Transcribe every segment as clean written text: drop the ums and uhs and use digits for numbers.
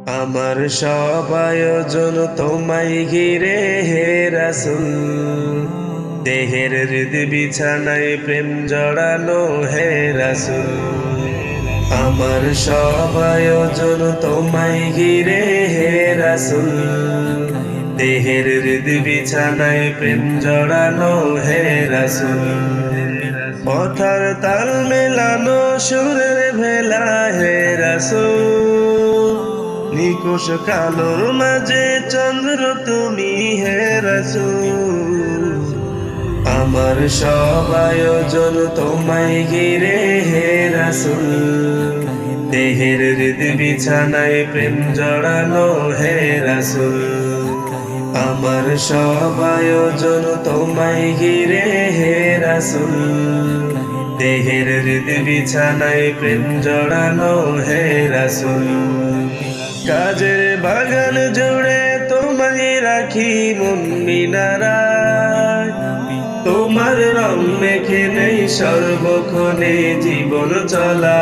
আমার সব আয়োজন তোমায় ঘিরে হে রাসূল, দেহের হৃদ বিছানায় প্রেম জড়ানো হে রাসূল। আমার সব আয়োজন তোমায় ঘিরে হে রাসূল, দেহের হৃদ বিছানায় প্রেম জড়ানো হে রাসূল। কথার তাল মেলানো সুরের ভেলা হে রাসূল, নিকুশ কালোর মাঝে চন্দ্র তুমি হে রাসূল। আমার সব আয়োজন তোমায় ঘিরে হে রাসূল, দেহের হৃদ বিছানায় প্রেম জড়ানো হে রাসূল। আমার সব আয়োজন তোমায় ঘিরে হে রাসূল, দেহের হৃদ বিছানায় প্রেম জড়ানো হে রাসূল। কাজের বাগান জুড়ে তোমায় রাখি মন মিনারায়, তোমার রং মেখে নেই সর্বক্ষণে জীবন চলা।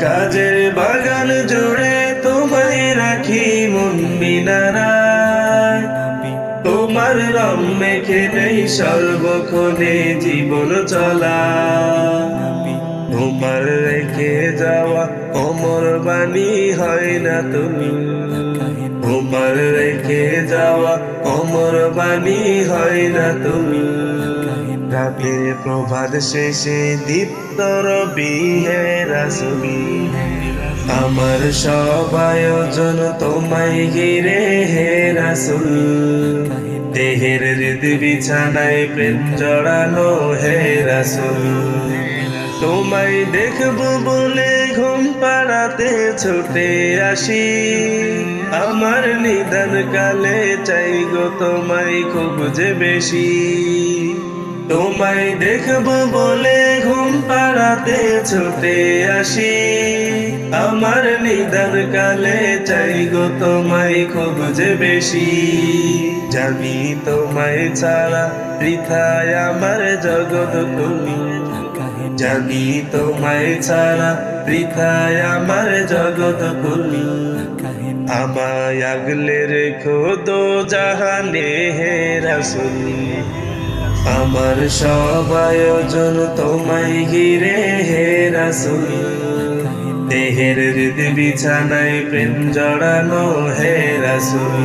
কাজের বাগান জুড়ে তোমায় রাখি মন মিনারায়, তোমার রং মেখে নেই সর্বক্ষণে জীবন চলা। তোমার রেখে যাওয়া অমর বাণী হয় না তুমি, তোমার রেখে যাওয়া অমর বাণী হয় না তুমি। রাতের প্রভাত শেষে দীপ্ত রবি হে রাসূল, আমার সব আয়োজন তোমায় ঘিরে হে রাসূল, দেহের হৃদ বিছানায় প্রেম জড়ানো হে রাসূল। তোমায় দেখবো বলে ঘুম পাড়াতে ছুটে আসি, আমার নিদান কালে চাই গো তোমায় খুব যে বেশি। তোমায় দেখবো বলে ঘুম পাড়াতে ছুটে আসি, আমার নিদান কালে চাই গো তোমায় খুব যে বেশি। জানি তোমায় ছাড়া বৃথায় আমার জগৎ তুমি, জানি তোমায় ছাড়া বৃথায় আমার জগৎ তুমি। আমায় আগলে রেখো দো জাহানে হে রাসূল, আমার সব আয়োজন তোমায় ঘিরে হে রাসূল, দেহের হৃদ বিছানায় প্রেম জড়ানো হে রাসূল।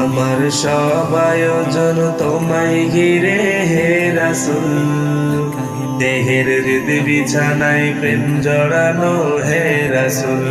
আমার সব আয়োজন তোমায় ঘিরে হে রাসূল, দেহের হৃদ বিছানায় প্রেম জড়ানো হে রাসূল।